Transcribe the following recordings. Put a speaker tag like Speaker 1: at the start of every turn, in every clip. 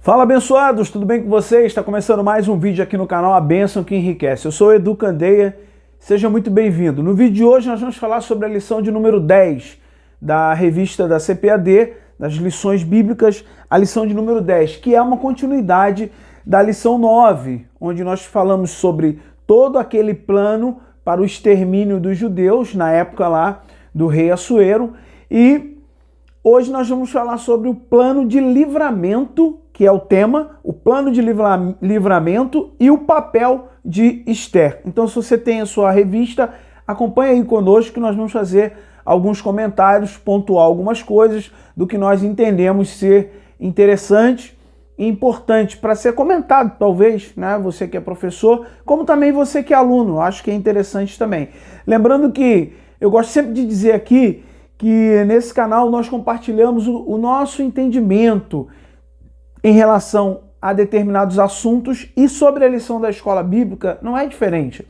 Speaker 1: Fala, abençoados, tudo bem com vocês? Está começando mais um vídeo aqui no canal A Bênção que Enriquece. Eu sou o Edu Candeia, seja muito bem-vindo. No vídeo de hoje nós vamos falar sobre a lição de número 10 da revista da CPAD, das lições bíblicas, a lição de número 10, que é uma continuidade da lição 9, onde nós falamos sobre todo aquele plano para o extermínio dos judeus, na época lá do rei Assuero, e hoje nós vamos falar sobre o plano de livramento, que é o tema, o plano de livramento e o papel de Esther. Então, se você tem a sua revista, acompanhe aí conosco que nós vamos fazer alguns comentários, pontuar algumas coisas do que nós entendemos ser interessante e importante para ser comentado, talvez, né? Você que é professor, como também você que é aluno, acho que é interessante também. Lembrando que eu gosto sempre de dizer aqui que nesse canal nós compartilhamos o nosso entendimento em relação a determinados assuntos, e sobre a lição da escola bíblica não é diferente.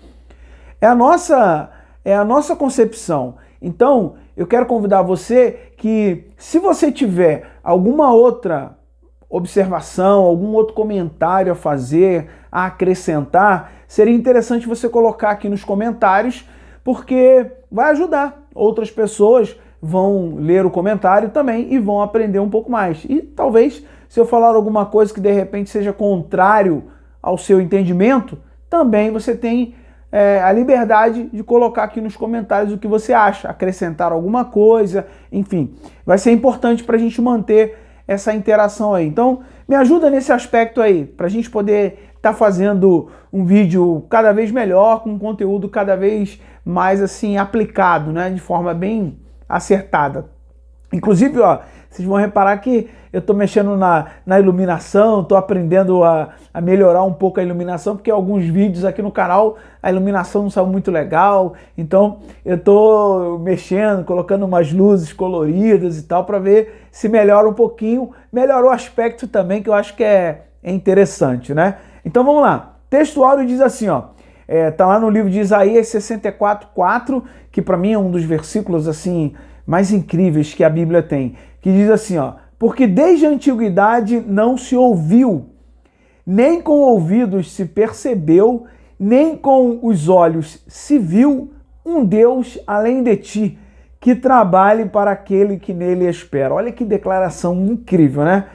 Speaker 1: É a nossa concepção. Então, eu quero convidar você que, se você tiver alguma outra observação, algum outro comentário a fazer, a acrescentar, seria interessante você colocar aqui nos comentários, porque vai ajudar. Outras pessoas vão ler o comentário também e vão aprender um pouco mais. E talvez, se eu falar alguma coisa que de repente seja contrário ao seu entendimento, também você tem a liberdade de colocar aqui nos comentários o que você acha, acrescentar alguma coisa, enfim. Vai ser importante para a gente manter essa interação aí. Então, me ajuda nesse aspecto aí, para a gente poder estar fazendo um vídeo cada vez melhor, com um conteúdo cada vez mais assim aplicado, né, de forma bem acertada. Inclusive, ó, vocês vão reparar que eu estou mexendo na iluminação, estou aprendendo a melhorar um pouco a iluminação, porque alguns vídeos aqui no canal a iluminação não saiu muito legal, então eu estou mexendo, colocando umas luzes coloridas e tal, para ver se melhora um pouquinho, melhora o aspecto também, que eu acho que é interessante, né? Então vamos lá, texto áureo diz assim, ó, tá lá no livro de Isaías 64:4, que para mim é um dos versículos assim mais incríveis que a Bíblia tem, que diz assim, ó: porque desde a antiguidade não se ouviu, nem com ouvidos se percebeu, nem com os olhos se viu um Deus além de ti, que trabalhe para aquele que nele espera. Olha que declaração incrível, né?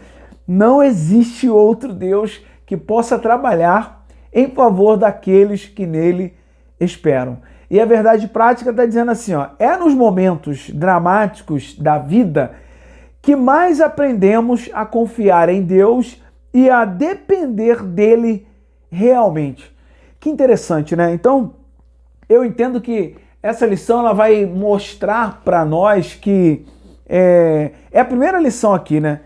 Speaker 1: Não existe outro Deus que possa trabalhar em favor daqueles que nele esperam. E a verdade prática está dizendo assim, ó, é nos momentos dramáticos da vida que mais aprendemos a confiar em Deus e a depender dele realmente. Que interessante, né? Então, eu entendo que essa lição ela vai mostrar para nós que é a primeira lição aqui, né?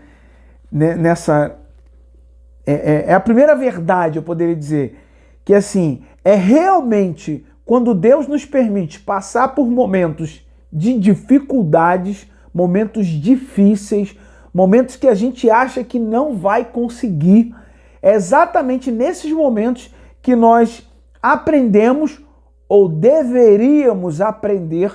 Speaker 1: É a primeira verdade, eu poderia dizer, que assim, é realmente quando Deus nos permite passar por momentos de dificuldades, momentos difíceis, momentos que a gente acha que não vai conseguir, é exatamente nesses momentos que nós aprendemos ou deveríamos aprender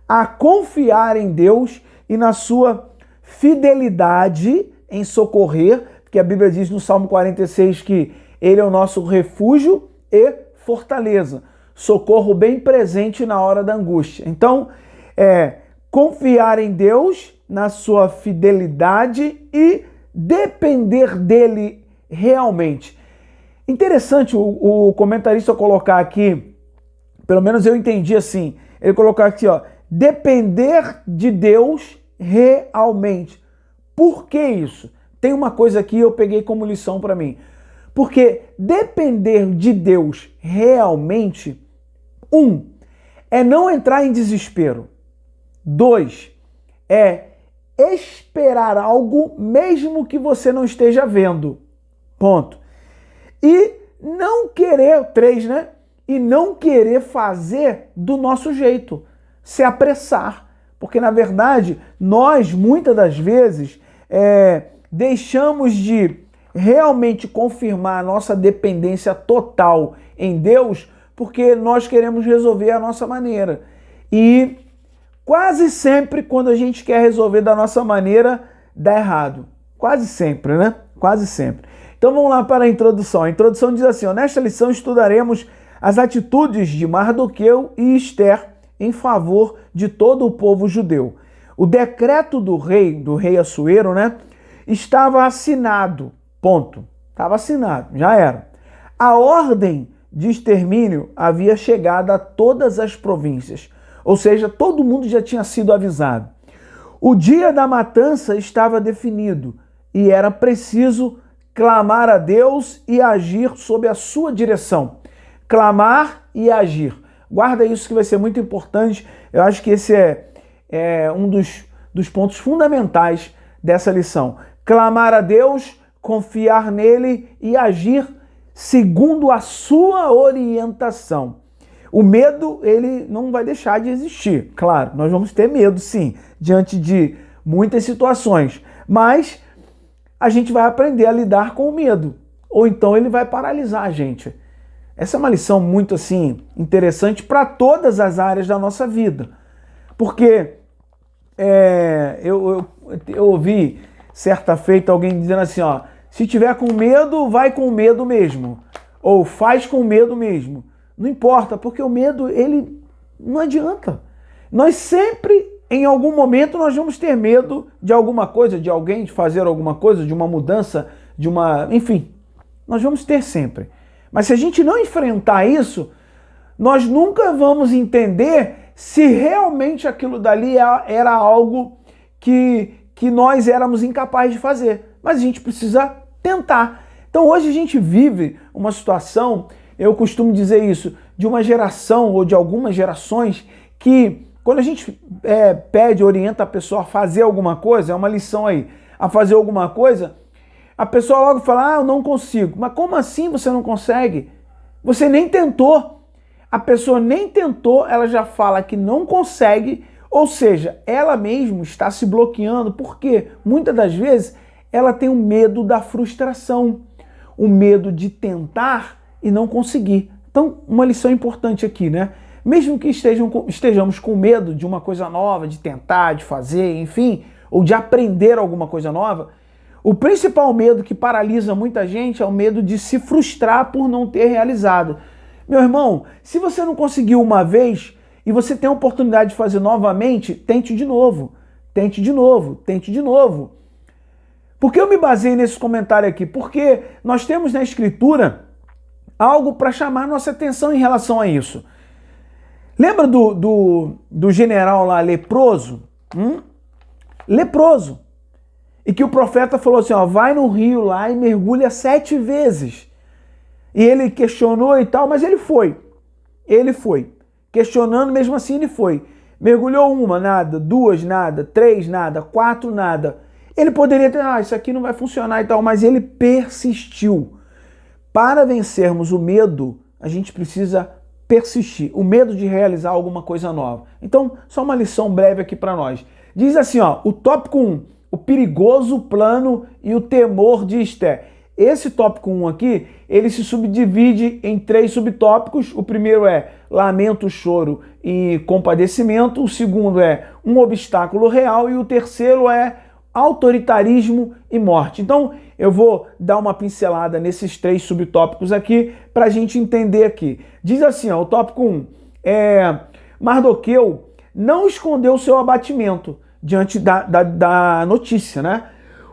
Speaker 1: a confiar em Deus e na sua fidelidade em socorrer, porque a Bíblia diz no Salmo 46 que Ele é o nosso refúgio e fortaleza, socorro bem presente na hora da angústia. Então, confiar em Deus, na sua fidelidade e depender dele realmente. Interessante o comentarista colocar aqui, pelo menos eu entendi assim, ele colocar aqui, ó, depender de Deus realmente. Por que isso? Tem uma coisa aqui que eu peguei como lição para mim. Porque depender de Deus realmente, é não entrar em desespero. 2, é esperar algo mesmo que você não esteja vendo. Ponto. E não querer, 3, né? E não querer fazer do nosso jeito, se apressar. Porque, na verdade, nós, muitas das vezes, deixamos de realmente confirmar a nossa dependência total em Deus, porque nós queremos resolver a nossa maneira. E quase sempre, quando a gente quer resolver da nossa maneira, dá errado. Quase sempre, né? Quase sempre. Então vamos lá para a introdução. A introdução diz assim, ó, nesta lição estudaremos as atitudes de Mardoqueu e Ester em favor de todo o povo judeu. O decreto do rei Assuero, né, estava assinado, ponto. Estava assinado, já era. A ordem de extermínio havia chegado a todas as províncias, ou seja, todo mundo já tinha sido avisado. O dia da matança estava definido e era preciso clamar a Deus e agir sob a sua direção. Clamar e agir. Guarda isso que vai ser muito importante. Eu acho que esse é um dos pontos fundamentais dessa lição. Clamar a Deus, confiar nele e agir segundo a sua orientação. O medo, ele não vai deixar de existir. Claro, nós vamos ter medo, sim, diante de muitas situações. Mas a gente vai aprender a lidar com o medo. Ou então ele vai paralisar a gente. Essa é uma lição muito, assim, interessante para todas as áreas da nossa vida. Porque eu ouvi certa feita alguém dizendo assim, ó, se tiver com medo, vai com medo mesmo. Ou faz com medo mesmo. Não importa, porque o medo, ele não adianta. Nós sempre, em algum momento, nós vamos ter medo de alguma coisa, de alguém, de fazer alguma coisa, de uma mudança, de uma... Enfim, nós vamos ter sempre. Mas se a gente não enfrentar isso, nós nunca vamos entender se realmente aquilo dali era algo que nós éramos incapazes de fazer. Mas a gente precisa tentar. Então hoje a gente vive uma situação, eu costumo dizer isso, de uma geração ou de algumas gerações que quando a gente pede, orienta a pessoa a fazer alguma coisa, é uma lição aí, a fazer alguma coisa, a pessoa logo fala, eu não consigo. Mas como assim você não consegue? Você nem tentou. A pessoa nem tentou, ela já fala que não consegue, ou seja, ela mesma está se bloqueando, porque muitas das vezes ela tem o medo da frustração, o medo de tentar e não conseguir. Então, uma lição importante aqui, né? Mesmo que estejamos com medo de uma coisa nova, de tentar, de fazer, enfim, ou de aprender alguma coisa nova, o principal medo que paralisa muita gente é o medo de se frustrar por não ter realizado. Meu irmão, se você não conseguiu uma vez e você tem a oportunidade de fazer novamente, tente de novo, tente de novo, tente de novo. Por que eu me baseei nesse comentário aqui? Porque nós temos na Escritura algo para chamar nossa atenção em relação a isso. Lembra do general lá leproso? Leproso. E que o profeta falou assim, ó, vai no rio lá e mergulha 7 vezes. E ele questionou e tal, mas ele foi. Ele foi. Questionando, mesmo assim ele foi. Mergulhou 1, nada. 2, nada. 3, nada. 4, nada. Ele poderia ter, isso aqui não vai funcionar e tal, mas ele persistiu. Para vencermos o medo, a gente precisa persistir. O medo de realizar alguma coisa nova. Então, só uma lição breve aqui para nós. Diz assim, ó, o tópico 1, o perigoso plano e o temor de Ester. Esse tópico 1 aqui, ele se subdivide em 3 subtópicos. O primeiro é lamento, choro e compadecimento. O segundo é um obstáculo real. E o terceiro é autoritarismo e morte. Então, eu vou dar uma pincelada nesses 3 subtópicos aqui para a gente entender aqui. Diz assim, ó, o tópico 1, Mardoqueu não escondeu seu abatimento diante da notícia, né?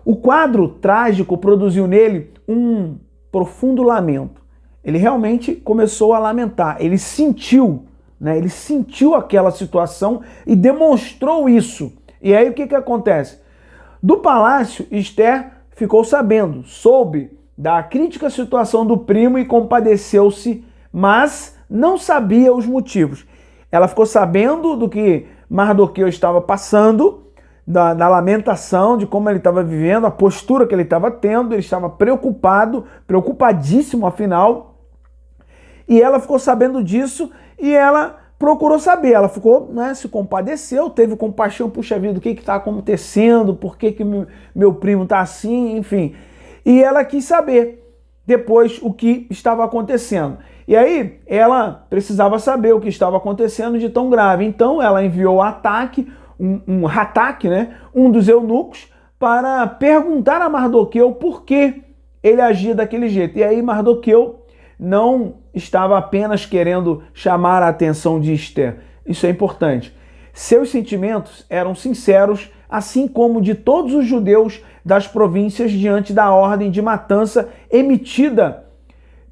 Speaker 1: O quadro trágico produziu nele um profundo lamento. Ele realmente começou a lamentar, ele sentiu, né? Ele sentiu aquela situação e demonstrou isso. E aí o que acontece? Do palácio, Ester ficou sabendo, soube da crítica situação do primo e compadeceu-se, mas não sabia os motivos. Ela ficou sabendo do que Mardoqueu estava passando, da lamentação, de como ele estava vivendo, a postura que ele estava tendo, ele estava preocupado, preocupadíssimo afinal, e ela ficou sabendo disso e ela procurou saber, ela ficou, né, se compadeceu, teve compaixão, puxa vida, o que está acontecendo, por que meu primo está assim, enfim. E ela quis saber depois o que estava acontecendo. E aí ela precisava saber o que estava acontecendo de tão grave. Então ela enviou o ataque, um Hatak, né, um dos eunucos, para perguntar a Mardoqueu por que ele agia daquele jeito. E aí Mardoqueu não estava apenas querendo chamar a atenção de Esther. Isso é importante. Seus sentimentos eram sinceros, assim como de todos os judeus das províncias diante da ordem de matança emitida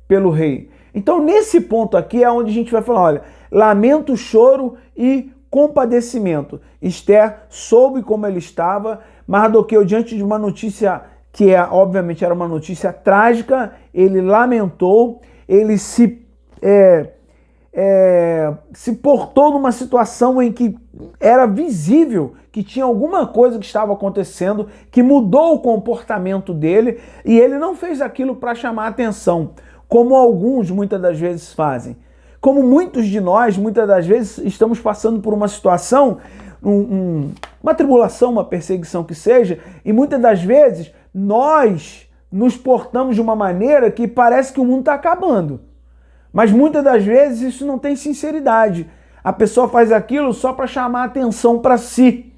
Speaker 1: pelo rei. Então, nesse ponto aqui é onde a gente vai falar, olha, lamento, choro e compadecimento. Esther soube como ele estava. Mardoqueu, diante de uma notícia que obviamente era uma notícia trágica, ele lamentou, ele se portou numa situação em que era visível que tinha alguma coisa que estava acontecendo, que mudou o comportamento dele, e ele não fez aquilo para chamar atenção, como alguns muitas das vezes fazem. Como muitos de nós, muitas das vezes, estamos passando por uma situação, uma tribulação, uma perseguição que seja, e muitas das vezes nós nos portamos de uma maneira que parece que o mundo está acabando. Mas muitas das vezes isso não tem sinceridade. A pessoa faz aquilo só para chamar atenção para si.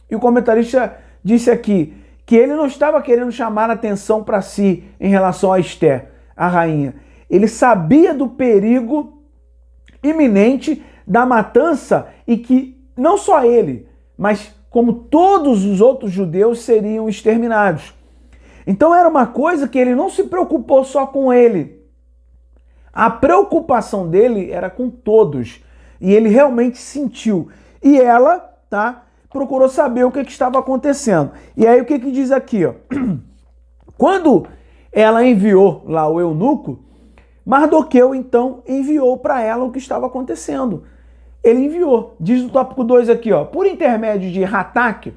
Speaker 1: E o comentarista disse aqui que ele não estava querendo chamar atenção para si em relação a Esther, a rainha. Ele sabia do perigo iminente da matança e que não só ele, mas como todos os outros judeus seriam exterminados. Então era uma coisa que ele não se preocupou só com ele. A preocupação dele era com todos. E ele realmente sentiu. E ela, procurou saber o que estava acontecendo. E aí o que diz aqui, ó? Quando ela enviou lá o eunuco, Mardoqueu então enviou para ela o que estava acontecendo. Ele enviou. Diz no tópico 2 aqui, ó. Por intermédio de Hataque,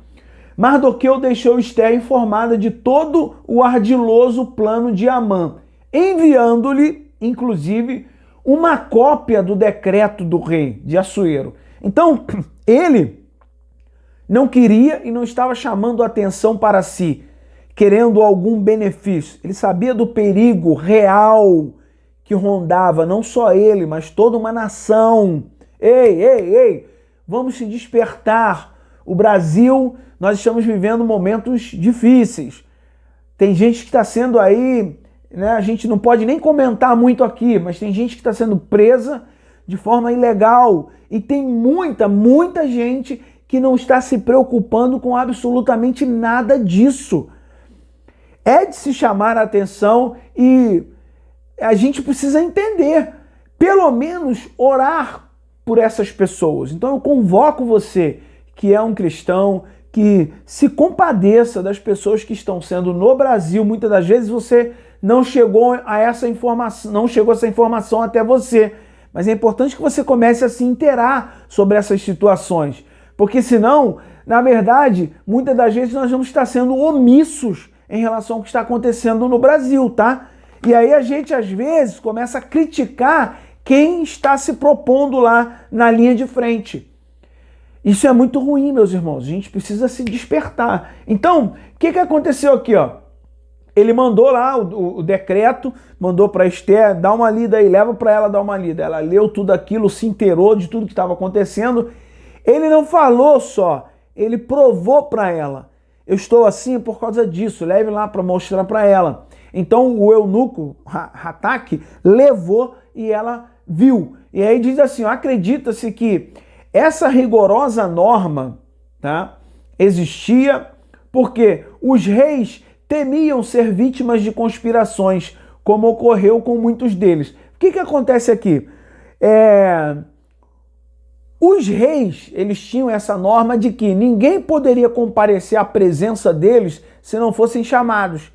Speaker 1: Mardoqueu deixou Esther informada de todo o ardiloso plano de Amã, enviando-lhe, inclusive, uma cópia do decreto do rei de Assuero. Então, ele não queria e não estava chamando atenção para si, querendo algum benefício. Ele sabia do perigo real que rondava não só ele, mas toda uma nação. Ei, vamos se despertar. O Brasil, nós estamos vivendo momentos difíceis. Tem gente que está sendo aí, né, a gente não pode nem comentar muito aqui, mas tem gente que está sendo presa de forma ilegal. E tem muita gente que não está se preocupando com absolutamente nada disso. É de se chamar a atenção e a gente precisa entender, pelo menos orar por essas pessoas. Então eu convoco você, que é um cristão, que se compadeça das pessoas que estão sendo no Brasil. Muitas das vezes você não chegou a essa informação, não chegou essa informação até você. Mas é importante que você comece a se inteirar sobre essas situações. Porque senão, na verdade, muitas das vezes nós vamos estar sendo omissos em relação ao que está acontecendo no Brasil, tá? E aí a gente, às vezes, começa a criticar quem está se propondo lá na linha de frente. Isso é muito ruim, meus irmãos. A gente precisa se despertar. Então, o que aconteceu aqui, ó? Ele mandou lá o decreto, mandou para Esther, dá uma lida aí, leva para ela dar uma lida. Ela leu tudo aquilo, se inteirou de tudo que estava acontecendo. Ele não falou só, ele provou para ela. Eu estou assim por causa disso, leve lá para mostrar para ela. Então o eunuco, Hataque, levou e ela viu. E aí diz assim, acredita-se que essa rigorosa norma, existia porque os reis temiam ser vítimas de conspirações, como ocorreu com muitos deles. O que acontece aqui? Os reis, eles tinham essa norma de que ninguém poderia comparecer à presença deles se não fossem chamados.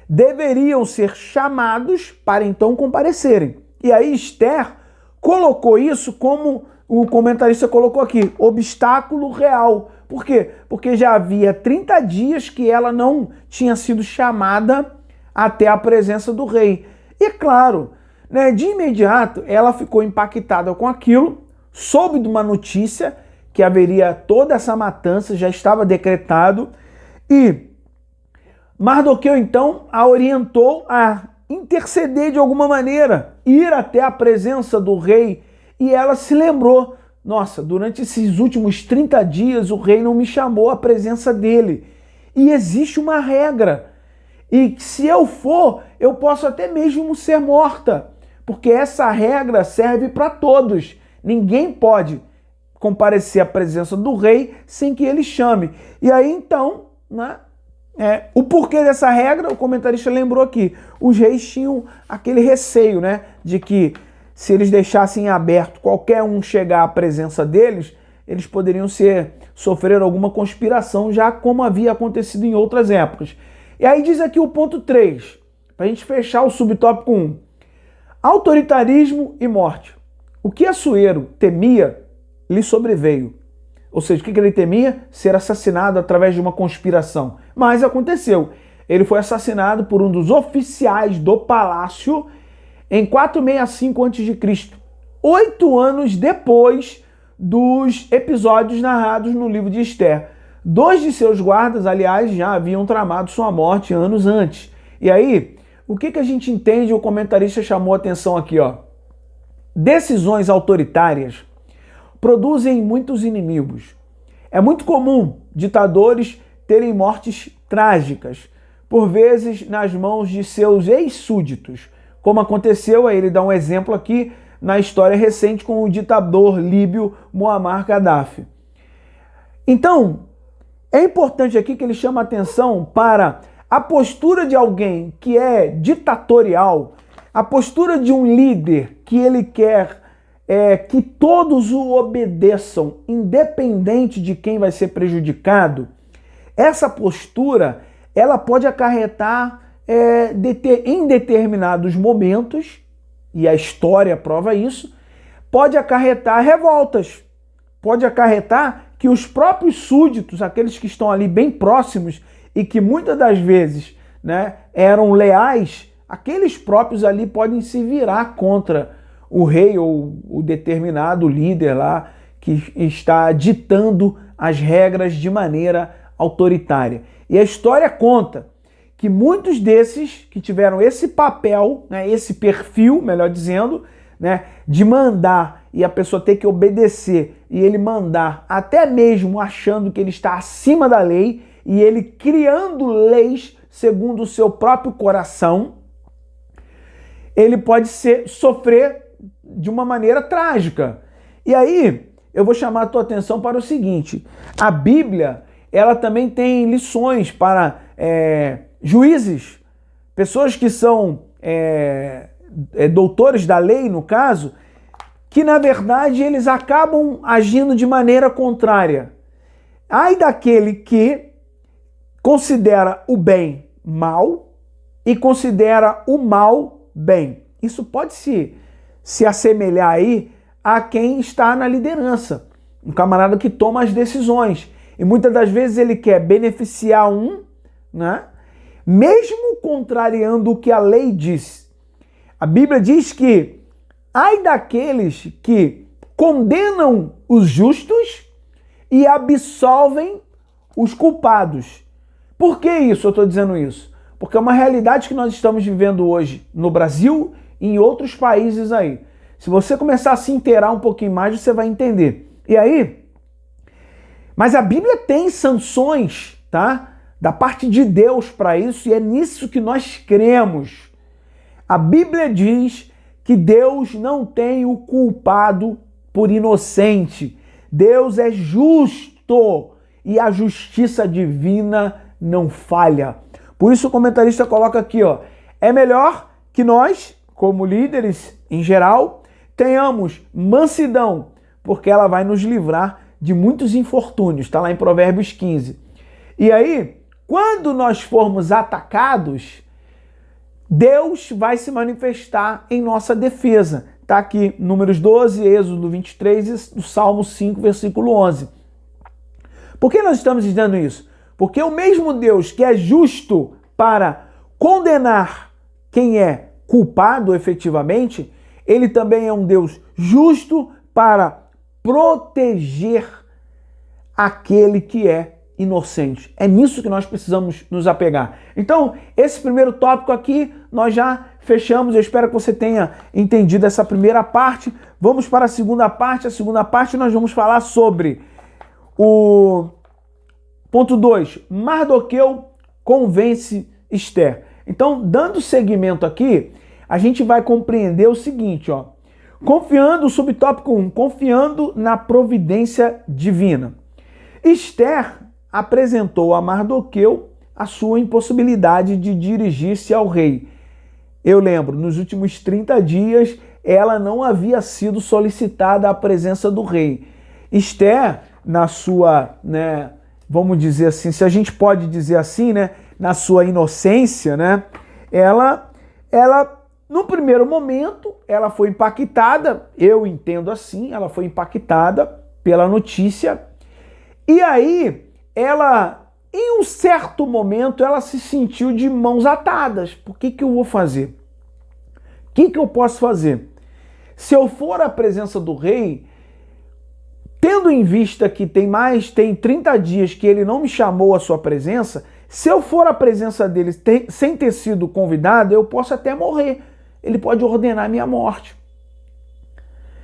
Speaker 1: Deveriam ser chamados para então comparecerem. E aí Esther colocou isso como o comentarista colocou aqui, obstáculo real. Por quê? Porque já havia 30 dias que ela não tinha sido chamada até a presença do rei. E claro, de imediato ela ficou impactada com aquilo, soube de uma notícia que haveria toda essa matança, já estava decretado, e Mardoqueu então a orientou a interceder de alguma maneira, ir até a presença do rei, e ela se lembrou, nossa, durante esses últimos 30 dias o rei não me chamou à presença dele. E existe uma regra, e se eu for, eu posso até mesmo ser morta, porque essa regra serve para todos. Ninguém pode comparecer à presença do rei sem que ele chame. E aí então, né, o porquê dessa regra, o comentarista lembrou aqui. Os reis tinham aquele receio, né, de que se eles deixassem aberto qualquer um chegar à presença deles, eles poderiam sofrer alguma conspiração, já como havia acontecido em outras épocas. E aí diz aqui o ponto 3, para a gente fechar o subtópico 1. Autoritarismo e morte. O que Assuero temia lhe sobreveio. Ou seja, o que ele temia? Ser assassinado através de uma conspiração. Mas aconteceu. Ele foi assassinado por um dos oficiais do palácio em 465 a.C., 8 anos depois dos episódios narrados no livro de Esther. 2 de seus guardas, aliás, já haviam tramado sua morte anos antes. E aí, o que a gente entende? O comentarista chamou a atenção aqui, ó. Decisões autoritárias produzem muitos inimigos. É muito comum ditadores terem mortes trágicas, por vezes nas mãos de seus ex-súditos, como aconteceu, aí ele dá um exemplo aqui, na história recente com o ditador líbio Muammar Gaddafi. Então, é importante aqui que ele chama a atenção para a postura de alguém que é ditatorial, a postura de um líder que ele quer que todos o obedeçam, independente de quem vai ser prejudicado. Essa postura, ela pode acarretar em determinados momentos, e a história prova isso, pode acarretar revoltas, pode acarretar que os próprios súditos, aqueles que estão ali bem próximos e que muitas das vezes, né, eram leais, aqueles próprios ali podem se virar contra o rei ou o determinado líder lá que está ditando as regras de maneira autoritária. E a história conta que muitos desses que tiveram esse papel, né, esse perfil, melhor dizendo, né, de mandar e a pessoa ter que obedecer e ele mandar até mesmo achando que ele está acima da lei e ele criando leis segundo o seu próprio coração, ele pode sofrer de uma maneira trágica. E aí, eu vou chamar a tua atenção para o seguinte, a Bíblia, ela também tem lições para juízes, pessoas que são doutores da lei, no caso, que na verdade eles acabam agindo de maneira contrária. Ai daquele que considera o bem mal e considera o mal bem. Isso pode se assemelhar aí a quem está na liderança, um camarada que toma as decisões. E muitas das vezes ele quer beneficiar um, né? Mesmo contrariando o que a lei diz. A Bíblia diz que ai daqueles que condenam os justos e absolvem os culpados. Por que isso? Eu estou dizendo isso? Porque é uma realidade que nós estamos vivendo hoje no Brasil e em outros países aí. Se você começar a se inteirar um pouquinho mais, você vai entender. E aí, mas a Bíblia tem sanções, tá? Da parte de Deus para isso, e é nisso que nós cremos. A Bíblia diz que Deus não tem o culpado por inocente. Deus é justo e a justiça divina não falha. Por isso o comentarista coloca aqui, ó, é melhor que nós, como líderes em geral, tenhamos mansidão, porque ela vai nos livrar de muitos infortúnios. Está lá em Provérbios 15. E aí, quando nós formos atacados, Deus vai se manifestar em nossa defesa. Está aqui Números 12, Êxodo 23 e do Salmo 5, versículo 11. Por que nós estamos dizendo isso? Porque o mesmo Deus que é justo para condenar quem é culpado efetivamente, ele também é um Deus justo para proteger aquele que é inocente. É nisso que nós precisamos nos apegar. Então, esse primeiro tópico aqui, nós já fechamos. Eu espero que você tenha entendido essa primeira parte. Vamos para a segunda parte. A segunda parte nós vamos falar sobre o ponto 2. Mardoqueu convence Esther. Então, dando seguimento aqui, a gente vai compreender o seguinte, ó. Confiando, subtópico 1, confiando na providência divina. Esther apresentou a Mardoqueu a sua impossibilidade de dirigir-se ao rei. Eu lembro, nos últimos 30 dias, ela não havia sido solicitada a presença do rei. Esther, na sua, vamos dizer assim, se a gente pode dizer assim, na sua inocência, ela no primeiro momento, ela foi impactada, eu entendo assim, ela foi impactada pela notícia, e aí ela, em um certo momento, ela se sentiu de mãos atadas. Por que eu vou fazer? O que eu posso fazer? Se eu for à presença do rei, tendo em vista que tem 30 dias que ele não me chamou à sua presença, se eu for à presença dele sem ter sido convidado, eu posso até morrer. Ele pode ordenar minha morte.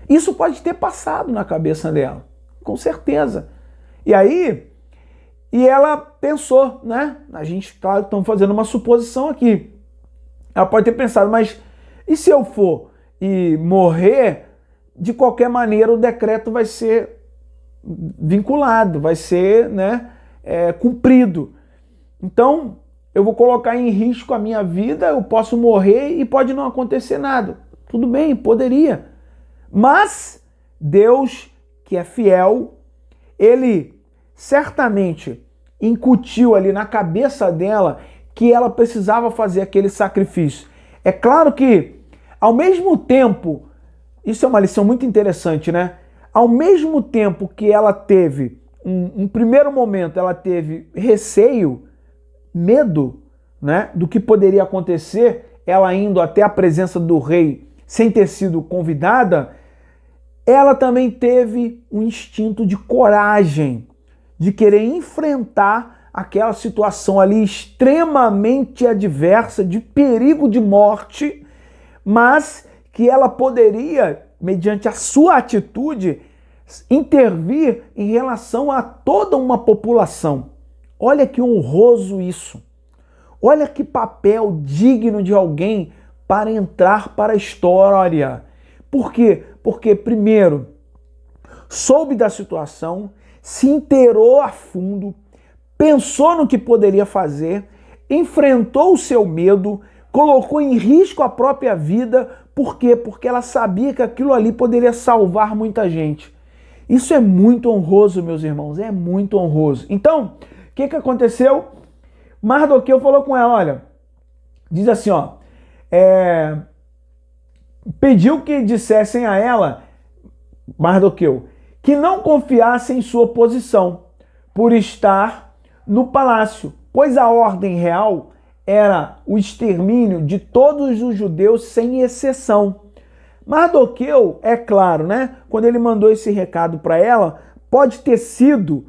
Speaker 1: Isso pode ter passado na cabeça dela, com certeza. E aí, ela pensou, A gente, claro, estamos fazendo uma suposição aqui. Ela pode ter pensado, mas e se eu for e morrer, de qualquer maneira o decreto vai ser vinculado, vai ser cumprido. Então, eu vou colocar em risco a minha vida, eu posso morrer e pode não acontecer nada. Tudo bem, poderia. Mas Deus, que é fiel, ele certamente incutiu ali na cabeça dela que ela precisava fazer aquele sacrifício. É claro que, ao mesmo tempo, isso é uma lição muito interessante, Ao mesmo tempo que ela teve, um primeiro momento, ela teve receio, medo, do que poderia acontecer, ela indo até a presença do rei sem ter sido convidada, ela também teve um instinto de coragem, de querer enfrentar aquela situação ali extremamente adversa, de perigo de morte, mas que ela poderia, mediante a sua atitude, intervir em relação a toda uma população. Olha que honroso isso. Olha que papel digno de alguém para entrar para a história. Por quê? Porque, primeiro, soube da situação, se inteirou a fundo, pensou no que poderia fazer, enfrentou o seu medo, colocou em risco a própria vida. Por quê? Porque ela sabia que aquilo ali poderia salvar muita gente. Isso é muito honroso, meus irmãos, é muito honroso. Então, o que aconteceu? Mardoqueu falou com ela, olha, diz assim, pediu que dissessem a ela, Mardoqueu, que não confiasse em sua posição, por estar no palácio, pois a ordem real era o extermínio de todos os judeus sem exceção. Mardoqueu, é claro, quando ele mandou esse recado para ela, pode ter sido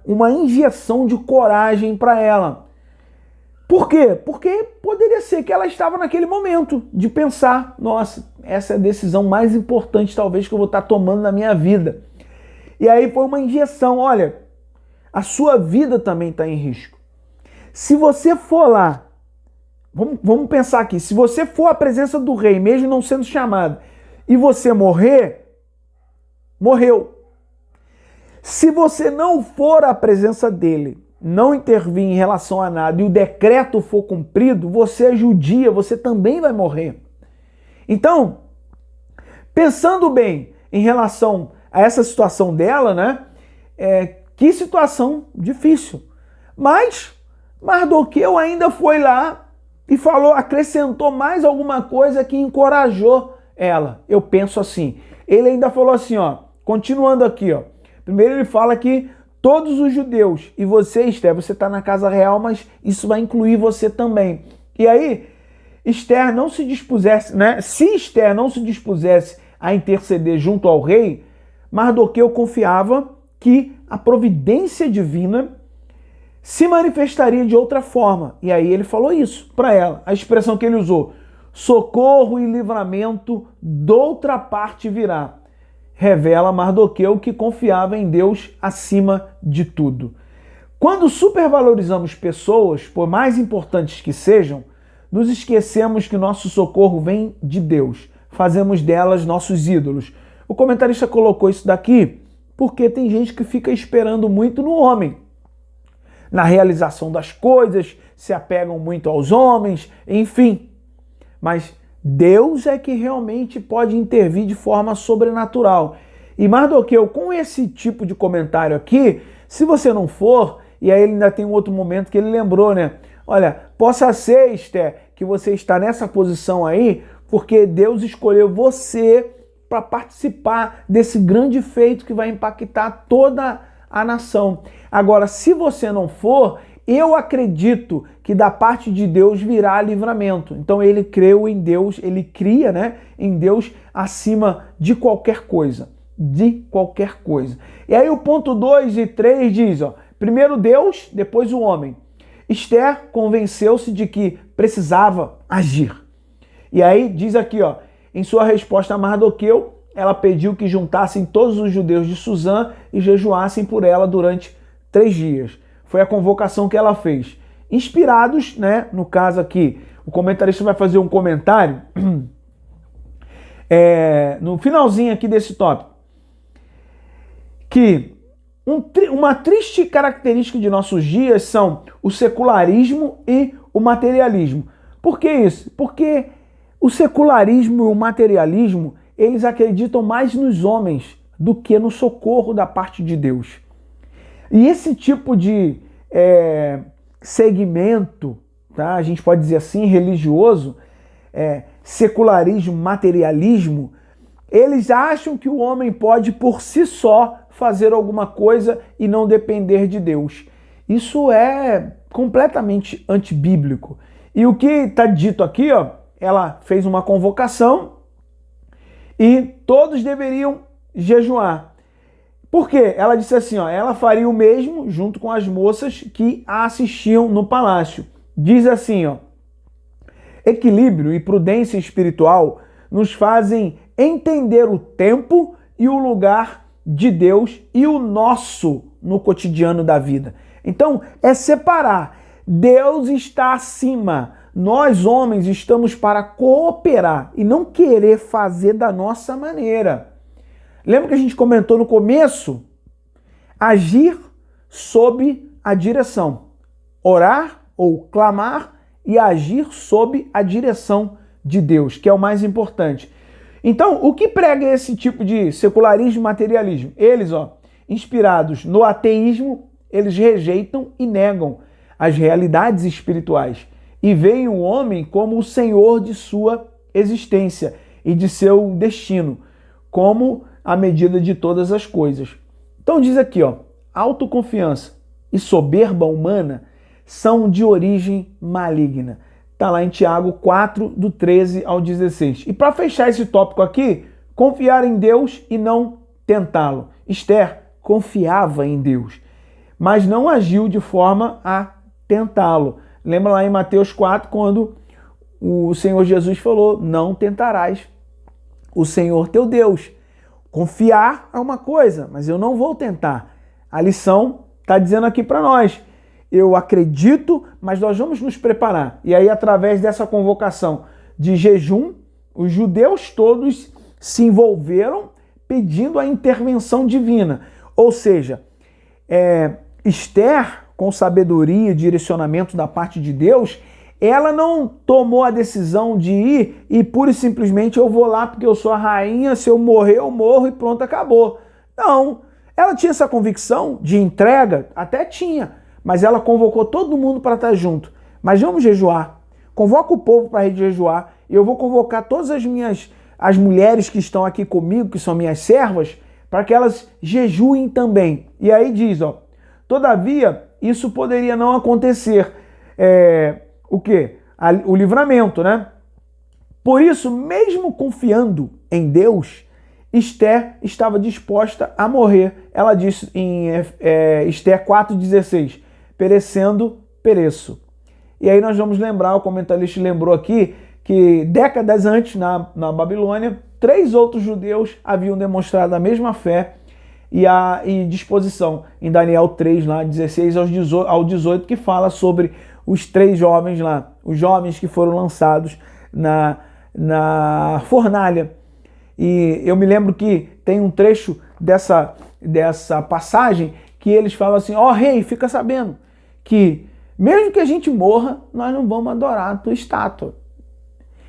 Speaker 1: uma injeção de coragem para ela. Por quê? Porque poderia ser que ela estava naquele momento de pensar, nossa, essa é a decisão mais importante talvez que eu vou estar tomando na minha vida. E aí foi uma injeção, olha, a sua vida também está em risco. Se você for lá, vamos pensar aqui, se você for à presença do rei, mesmo não sendo chamado, e você morrer, morreu. Se você não for à presença dele, não intervir em relação a nada e o decreto for cumprido, você é judia, você também vai morrer. Então, pensando bem em relação a essa situação dela, que situação difícil. Mas Mardoqueu ainda foi lá e falou, acrescentou mais alguma coisa que encorajou ela. Eu penso assim. Ele ainda falou assim, continuando aqui, Primeiro ele fala que todos os judeus, e você, Esther, você está na casa real, mas isso vai incluir você também. E aí, Esther não se dispusesse, se Esther não se dispusesse a interceder junto ao rei, Mardoqueu confiava que a providência divina se manifestaria de outra forma. E aí ele falou isso para ela. A expressão que ele usou, socorro e livramento doutra parte virá. Revela Mardoqueu que confiava em Deus acima de tudo. Quando supervalorizamos pessoas, por mais importantes que sejam, nos esquecemos que nosso socorro vem de Deus. Fazemos delas nossos ídolos. O comentarista colocou isso daqui porque tem gente que fica esperando muito no homem, na realização das coisas, se apegam muito aos homens, enfim. Mas Deus é que realmente pode intervir de forma sobrenatural. E Mardoqueu, com esse tipo de comentário aqui, se você não for, e aí ele ainda tem um outro momento que ele lembrou, né? Olha, possa ser, Esther, que você está nessa posição aí, porque Deus escolheu você para participar desse grande feito que vai impactar toda a nação. Agora, se você não for, eu acredito que da parte de Deus virá livramento. Então ele creu em Deus, ele cria, né, em Deus acima de qualquer coisa. De qualquer coisa. E aí o ponto 2 e 3 diz, ó, primeiro Deus, depois o homem. Esther convenceu-se de que precisava agir. E aí diz aqui, ó, em sua resposta a Mardoqueu, ela pediu que juntassem todos os judeus de Suzã e jejuassem por ela durante 3 dias. Foi a convocação que ela fez. Inspirados, né, no caso aqui, o comentarista vai fazer um comentário no finalzinho aqui desse tópico, que uma triste característica de nossos dias são o secularismo e o materialismo. Por que isso? Porque o secularismo e o materialismo, eles acreditam mais nos homens do que no socorro da parte de Deus. E esse tipo de segmento, tá? A gente pode dizer assim, religioso, secularismo, materialismo, eles acham que o homem pode por si só fazer alguma coisa e não depender de Deus. Isso é completamente antibíblico. E o que está dito aqui, ó, ela fez uma convocação e todos deveriam jejuar. Por quê? Ela disse assim, ó, ela faria o mesmo junto com as moças que a assistiam no palácio. Diz assim, ó, equilíbrio e prudência espiritual nos fazem entender o tempo e o lugar de Deus e o nosso no cotidiano da vida. Então, é separar. Deus está acima. Nós, homens, estamos para cooperar e não querer fazer da nossa maneira. Lembra que a gente comentou no começo? Agir sob a direção. Orar ou clamar e agir sob a direção de Deus, que é o mais importante. Então, o que prega esse tipo de secularismo e materialismo? Eles, ó, inspirados no ateísmo, eles rejeitam e negam as realidades espirituais e veem o homem como o senhor de sua existência e de seu destino, como a medida de todas as coisas. Então diz aqui, ó, autoconfiança e soberba humana são de origem maligna. Está lá em Tiago 4, do 13 ao 16. E para fechar esse tópico aqui, confiar em Deus e não tentá-lo. Esther confiava em Deus, mas não agiu de forma a tentá-lo. Lembra lá em Mateus 4, quando o Senhor Jesus falou, não tentarás o Senhor teu Deus. Confiar é uma coisa, mas eu não vou tentar. A lição está dizendo aqui para nós, eu acredito, mas nós vamos nos preparar. E aí, através dessa convocação de jejum, os judeus todos se envolveram pedindo a intervenção divina. Ou seja, Esther, com sabedoria e direcionamento da parte de Deus, ela não tomou a decisão de ir e pura e simplesmente eu vou lá porque eu sou a rainha, se eu morrer eu morro e pronto, acabou. Não, ela tinha essa convicção de entrega, até tinha, mas ela convocou todo mundo para estar junto. Mas vamos jejuar. Convoca o povo para jejuar. E eu vou convocar todas as mulheres que estão aqui comigo, que são minhas servas, para que elas jejuem também. E aí diz, ó, todavia, isso poderia não acontecer. O quê? O livramento, né? Por isso, mesmo confiando em Deus, Esther estava disposta a morrer. Ela disse em Esther 4,16, perecendo, pereço. E aí nós vamos lembrar, o comentarista lembrou aqui, que décadas antes, na Babilônia, 3 outros judeus haviam demonstrado a mesma fé e disposição. Em Daniel 3, lá, 16 ao 18, que fala sobre os 3 jovens lá, os jovens que foram lançados na fornalha. E eu me lembro que tem um trecho dessa passagem que eles falam assim: ó rei, fica sabendo que mesmo que a gente morra, nós não vamos adorar a tua estátua.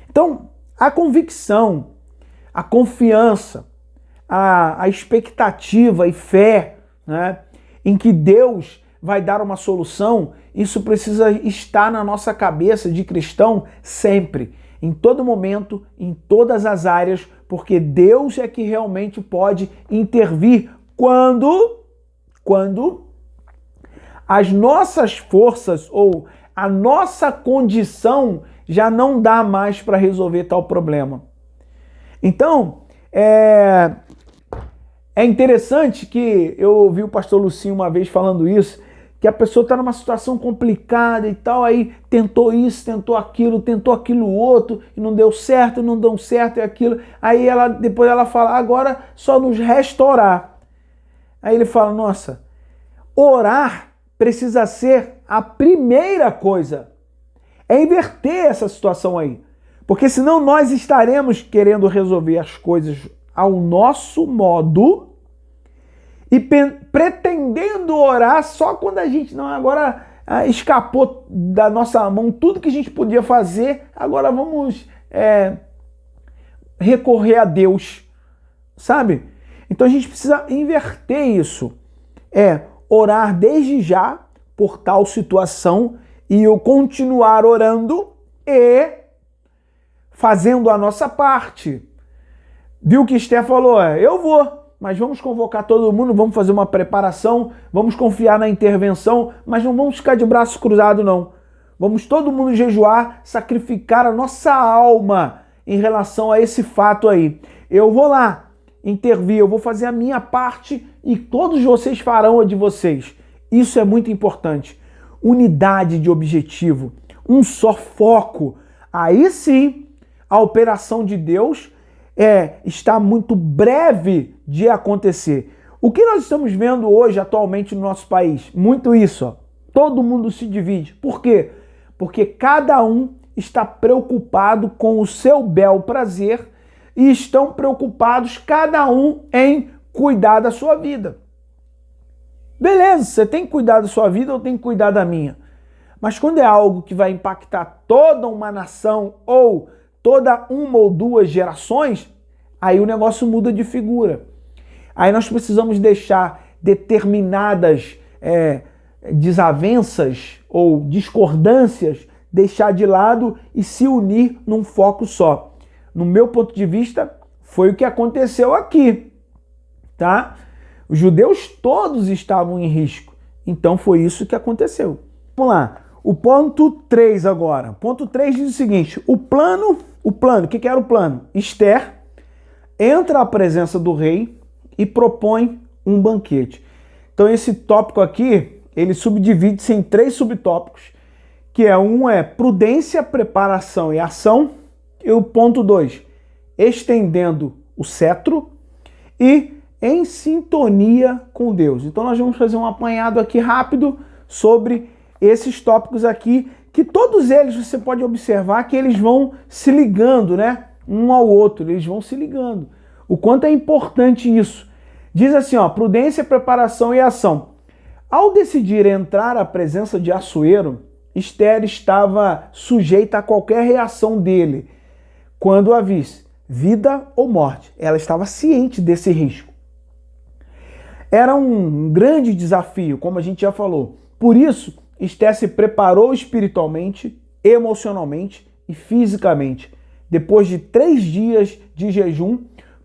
Speaker 1: Então, a convicção, a confiança, a expectativa e fé, né, em que Deus vai dar uma solução, isso precisa estar na nossa cabeça de cristão sempre, em todo momento, em todas as áreas, porque Deus é que realmente pode intervir quando as nossas forças ou a nossa condição já não dá mais para resolver tal problema. Então, é interessante que eu ouvi o pastor Lucinho uma vez falando isso, que a pessoa está numa situação complicada e tal, aí tentou isso, tentou aquilo outro, e não deu certo e aquilo. Aí depois ela fala: agora só nos resta orar. Aí ele fala: nossa, orar precisa ser a primeira coisa. É inverter essa situação aí. Porque senão nós estaremos querendo resolver as coisas ao nosso modo e pretendendo orar só quando a gente não agora escapou da nossa mão tudo que a gente podia fazer, agora vamos recorrer a Deus, sabe? Então a gente precisa inverter isso, orar desde já por tal situação e eu continuar orando e fazendo a nossa parte. Viu o que Esther falou? Eu vou, mas vamos convocar todo mundo, vamos fazer uma preparação, vamos confiar na intervenção, mas não vamos ficar de braços cruzados, não. Vamos todo mundo jejuar, sacrificar a nossa alma em relação a esse fato aí. Eu vou lá intervir, eu vou fazer a minha parte e todos vocês farão a de vocês. Isso é muito importante. Unidade de objetivo, um só foco. Aí sim, a operação de Deus está muito breve de acontecer. O que nós estamos vendo hoje, atualmente, no nosso país? Muito isso, ó. Todo mundo se divide. Por quê? Porque cada um está preocupado com o seu bel prazer e estão preocupados cada um em cuidar da sua vida. Beleza, você tem que cuidar da sua vida, eu tenho que cuidar da minha. Mas quando é algo que vai impactar toda uma nação ou toda uma ou duas gerações, aí o negócio muda de figura. Aí nós precisamos deixar determinadas desavenças ou discordâncias, deixar de lado e se unir num foco só. No meu ponto de vista, foi o que aconteceu aqui, tá? Os judeus todos estavam em risco, então foi isso que aconteceu. Vamos lá, o ponto 3 agora. Ponto 3 diz o seguinte: o plano, o que era o plano? Esther entra à presença do rei e propõe um banquete. Então esse tópico aqui, ele subdivide-se em 3 subtópicos, que é prudência, preparação e ação, e o ponto 2, estendendo o cetro e em sintonia com Deus. Então nós vamos fazer um apanhado aqui rápido sobre esses tópicos aqui, que todos eles você pode observar que eles vão se ligando, né? Um ao outro, eles vão se ligando. O quanto é importante isso. Diz assim, ó, prudência, preparação e ação. Ao decidir entrar à presença de Assuero, Esther estava sujeita a qualquer reação dele, quando a visse, vida ou morte. Ela estava ciente desse risco. Era um grande desafio, como a gente já falou. Por isso, Esther se preparou espiritualmente, emocionalmente e fisicamente. Depois de 3 dias de jejum,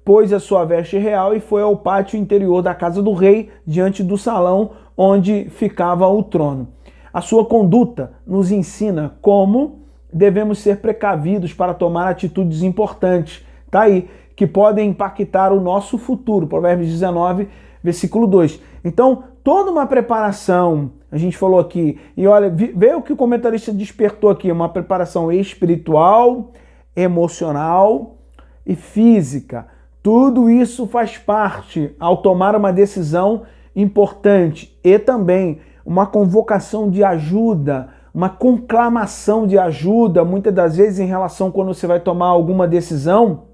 Speaker 1: pôs a sua veste real e foi ao pátio interior da casa do rei, diante do salão onde ficava o trono. A sua conduta nos ensina como devemos ser precavidos para tomar atitudes importantes, tá aí, que podem impactar o nosso futuro. Provérbios 19, versículo 2. Então, toda uma preparação, a gente falou aqui, e olha, vê o que o comentarista despertou aqui, uma preparação espiritual, emocional e física. Tudo isso faz parte ao tomar uma decisão importante e também uma convocação de ajuda, uma conclamação de ajuda, muitas das vezes em relação quando você vai tomar alguma decisão,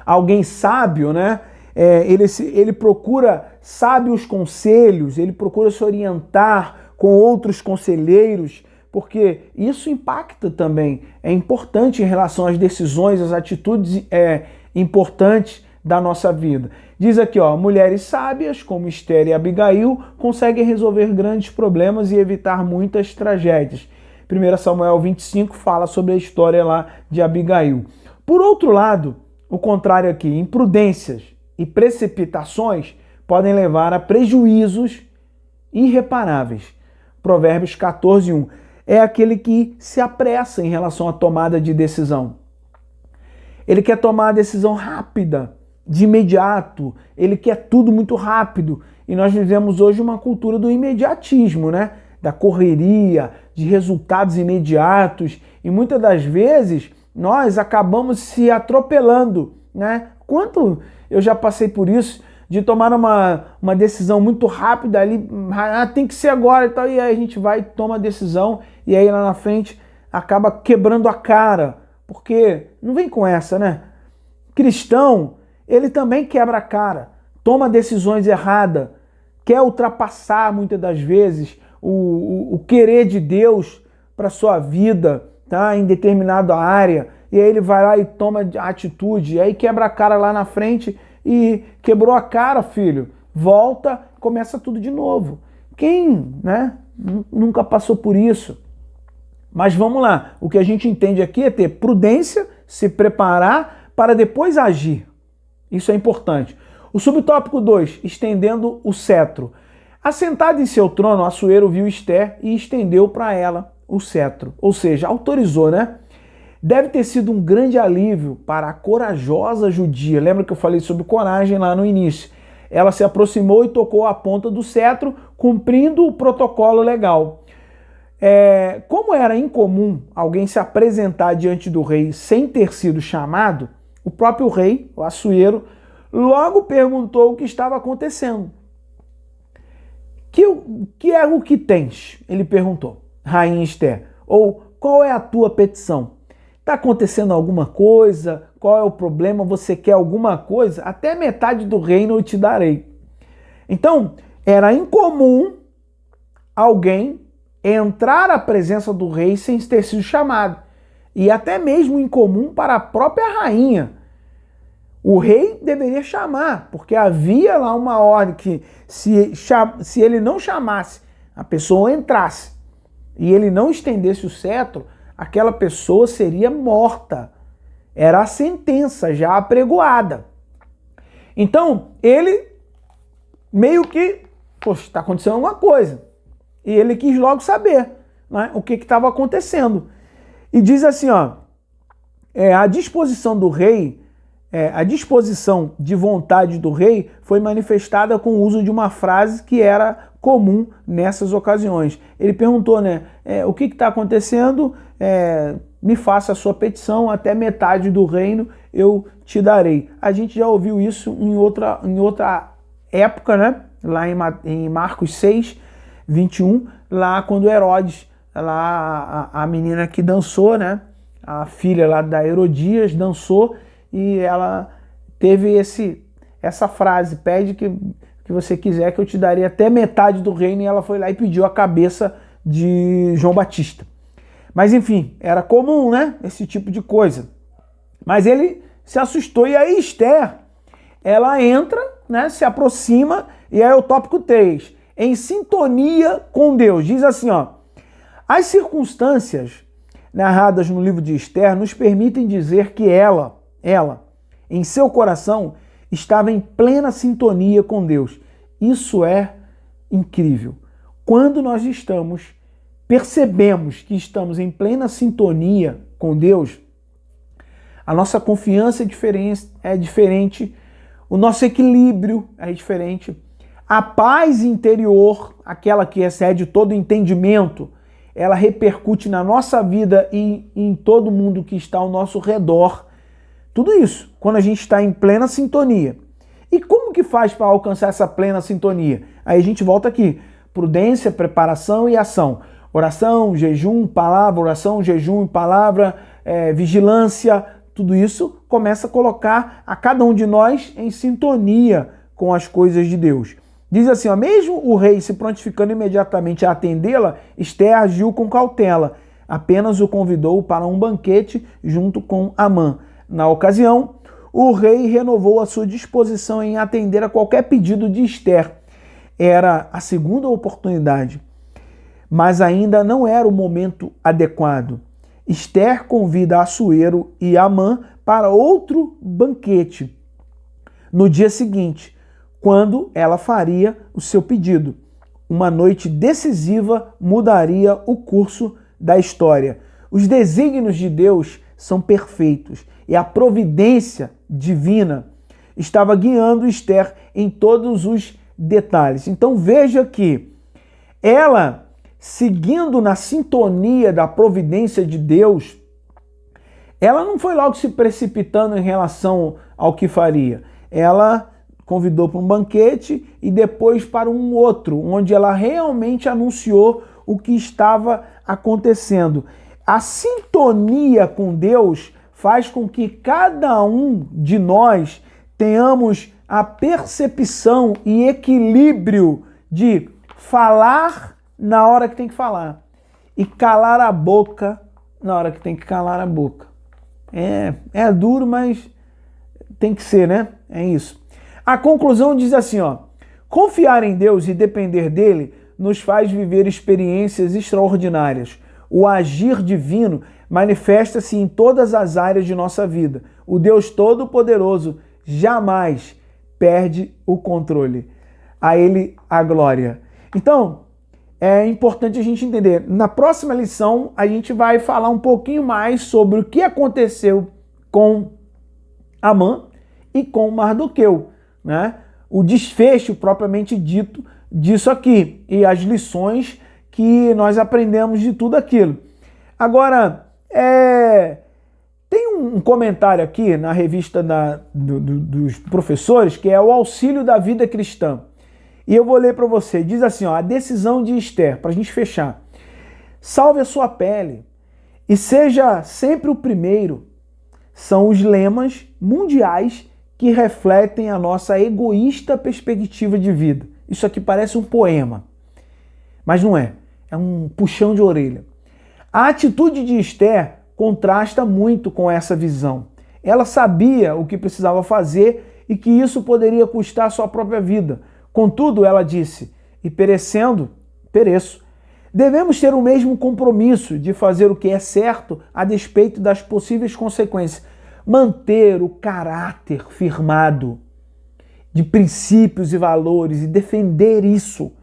Speaker 1: alguém sábio, né? Ele procura sábios conselhos, ele procura se orientar com outros conselheiros, porque isso impacta também, é importante em relação às decisões, às atitudes importantes da nossa vida. Diz aqui, ó, mulheres sábias, como Esther e Abigail, conseguem resolver grandes problemas e evitar muitas tragédias. 1 Samuel 25 fala sobre a história lá de Abigail. Por outro lado, o contrário aqui, imprudências e precipitações podem levar a prejuízos irreparáveis. Provérbios 14:1 é aquele que se apressa em relação à tomada de decisão. Ele quer tomar a decisão rápida, de imediato, ele quer tudo muito rápido. E nós vivemos hoje uma cultura do imediatismo, né? Da correria, de resultados imediatos. E muitas das vezes nós acabamos se atropelando, né? Quanto eu já passei por isso, de tomar uma decisão muito rápida ali, tem que ser agora e tal, e aí a gente vai e toma a decisão, e aí lá na frente acaba quebrando a cara, porque não vem com essa, né? Cristão, ele também quebra a cara, toma decisões erradas, quer ultrapassar muitas das vezes o querer de Deus para sua vida, tá? Em determinada área, e aí ele vai lá e toma atitude, e aí quebra a cara lá na frente, e quebrou a cara, filho, volta, começa tudo de novo. Quem, né, nunca passou por isso? Mas vamos lá, o que a gente entende aqui é ter prudência, se preparar para depois agir. Isso é importante. O subtópico 2, estendendo o cetro. Assentado em seu trono, Assuero viu Esther e estendeu para ela o cetro, ou seja, autorizou, né? Deve ter sido um grande alívio para a corajosa judia. Lembra que eu falei sobre coragem lá no início? Ela se aproximou e tocou a ponta do cetro, cumprindo o protocolo legal. Como era incomum alguém se apresentar diante do rei sem ter sido chamado, o próprio rei, o Assuero, logo perguntou o que estava acontecendo. Que é o que tens? Ele perguntou, rainha Esther. Ou qual é a tua petição? Está acontecendo alguma coisa? Qual é o problema? Você quer alguma coisa? Até metade do reino eu te darei. Então, era incomum alguém entrar à presença do rei sem ter sido chamado. E até mesmo incomum para a própria rainha. O rei deveria chamar, porque havia lá uma ordem que se ele não chamasse, a pessoa entrasse e ele não estendesse o cetro, aquela pessoa seria morta. Era a sentença já apregoada. Então, ele meio que, poxa, está acontecendo alguma coisa. E ele quis logo saber, né, o que estava acontecendo. E diz assim, ó, a disposição do rei, a disposição de vontade do rei foi manifestada com o uso de uma frase que era comum nessas ocasiões. Ele perguntou, né, o que está acontecendo? Me faça a sua petição, até metade do reino eu te darei. A gente já ouviu isso em outra época, né? Lá em Marcos 6, 21, lá quando Herodes, lá a menina que dançou, né? A filha lá da Herodias dançou e ela teve essa frase, pede que você quiser que eu te darei até metade do reino, e ela foi lá e pediu a cabeça de João Batista. Mas enfim, era comum, né? Esse tipo de coisa. Mas ele se assustou, e aí Esther, ela entra, né? Se aproxima, e aí é o tópico 3, em sintonia com Deus. Diz assim, ó, as circunstâncias narradas no livro de Esther nos permitem dizer que ela, em seu coração, estava em plena sintonia com Deus. Isso é incrível. Quando nós percebemos que estamos em plena sintonia com Deus, a nossa confiança é diferente, o nosso equilíbrio é diferente, a paz interior, aquela que excede todo entendimento, ela repercute na nossa vida e em todo mundo que está ao nosso redor. Tudo isso, quando a gente está em plena sintonia. E como que faz para alcançar essa plena sintonia? Aí a gente volta aqui. Prudência, preparação e ação. Oração, jejum, palavra, oração, jejum, palavra, vigilância, tudo isso começa a colocar a cada um de nós em sintonia com as coisas de Deus. Diz assim, ó, mesmo o rei se prontificando imediatamente a atendê-la, Esther agiu com cautela. Apenas o convidou para um banquete junto com Amã. Na ocasião, o rei renovou a sua disposição em atender a qualquer pedido de Esther. Era a segunda oportunidade, mas ainda não era o momento adequado. Esther convida Assuero e Amã para outro banquete no dia seguinte, quando ela faria o seu pedido. Uma noite decisiva mudaria o curso da história. Os desígnios de Deus são perfeitos e a providência divina estava guiando Esther em todos os detalhes. Então veja que ela, seguindo na sintonia da providência de Deus, ela não foi logo se precipitando em relação ao que faria. Ela convidou para um banquete e depois para um outro, onde ela realmente anunciou o que estava acontecendo. A sintonia com Deus faz com que cada um de nós tenhamos a percepção e equilíbrio de falar na hora que tem que falar e calar a boca na hora que tem que calar a boca. É duro, mas tem que ser, né? É isso. A conclusão diz assim, ó: confiar em Deus e depender dele nos faz viver experiências extraordinárias. O agir divino manifesta-se em todas as áreas de nossa vida. O Deus Todo-Poderoso jamais perde o controle. A ele a glória. Então, é importante a gente entender. Na próxima lição, a gente vai falar um pouquinho mais sobre o que aconteceu com Amã e com Mardoqueu, né? O desfecho propriamente dito disso aqui e as lições que nós aprendemos de tudo aquilo. Agora, tem um comentário aqui na revista dos professores que é o Auxílio da Vida Cristã. E eu vou ler para você. Diz assim, ó, a decisão de Esther, para a gente fechar. Salve a sua pele e seja sempre o primeiro. São os lemas mundiais que refletem a nossa egoísta perspectiva de vida. Isso aqui parece um poema, mas não é. É um puxão de orelha. A atitude de Esther contrasta muito com essa visão. Ela sabia o que precisava fazer e que isso poderia custar sua própria vida. Contudo, ela disse, e perecendo, pereço. Devemos ter o mesmo compromisso de fazer o que é certo a despeito das possíveis consequências. Manter o caráter firmado de princípios e valores e defender isso,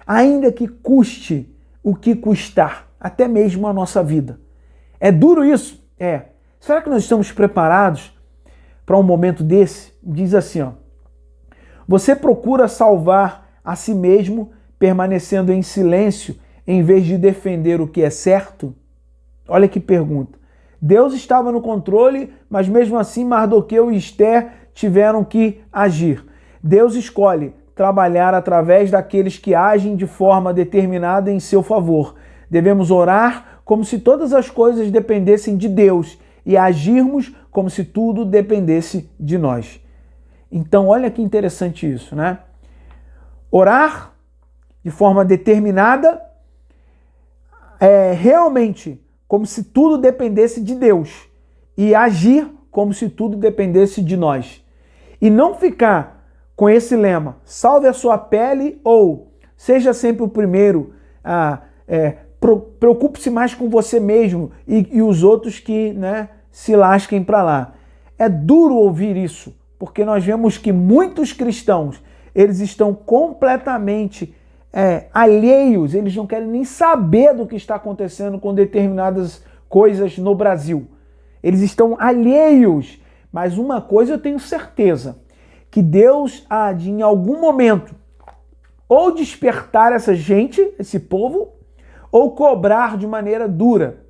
Speaker 1: ainda que custe o que custar, até mesmo a nossa vida. É duro isso? É. Será que nós estamos preparados para um momento desse? Diz assim, ó. Você procura salvar a si mesmo permanecendo em silêncio em vez de defender o que é certo? Olha que pergunta. Deus estava no controle, mas mesmo assim Mardoqueu e Esther tiveram que agir. Deus escolhe trabalhar através daqueles que agem de forma determinada em seu favor. Devemos orar como se todas as coisas dependessem de Deus e agirmos como se tudo dependesse de nós. Então, olha que interessante isso, né? Orar de forma determinada realmente como se tudo dependesse de Deus e agir como se tudo dependesse de nós. E não ficar com esse lema, salve a sua pele ou seja sempre o primeiro, preocupe-se mais com você mesmo e os outros que, né, se lasquem para lá. É duro ouvir isso, porque nós vemos que muitos cristãos, eles estão completamente alheios, eles não querem nem saber do que está acontecendo com determinadas coisas no Brasil. Eles estão alheios, mas uma coisa eu tenho certeza, que Deus há de, em algum momento, ou despertar essa gente, esse povo, ou cobrar de maneira dura.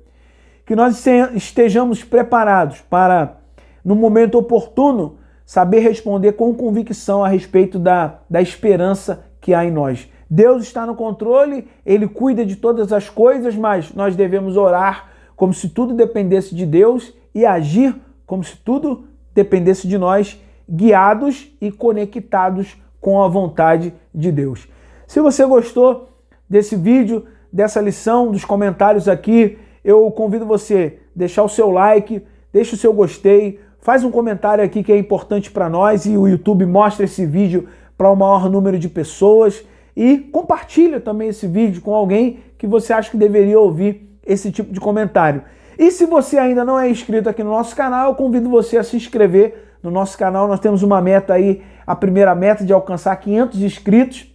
Speaker 1: Que nós estejamos preparados para no momento oportuno, saber responder com convicção a respeito da esperança que há em nós. Deus está no controle, Ele cuida de todas as coisas, mas nós devemos orar como se tudo dependesse de Deus e agir como se tudo dependesse de nós, guiados e conectados com a vontade de Deus. Se você gostou desse vídeo, dessa lição, dos comentários aqui, eu convido você a deixar o seu like, deixa o seu gostei, faz um comentário aqui que é importante para nós e o YouTube mostra esse vídeo para o maior número de pessoas e compartilha também esse vídeo com alguém que você acha que deveria ouvir esse tipo de comentário. E se você ainda não é inscrito aqui no nosso canal, eu convido você a se inscrever no nosso canal. Nós temos uma meta aí, a primeira meta de alcançar 500 inscritos.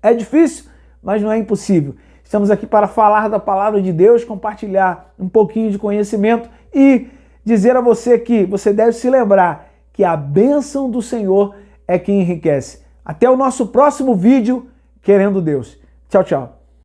Speaker 1: É difícil, mas não é impossível. Estamos aqui para falar da palavra de Deus, compartilhar um pouquinho de conhecimento e dizer a você que você deve se lembrar que a bênção do Senhor é quem enriquece. Até o nosso próximo vídeo, querendo Deus. Tchau, tchau.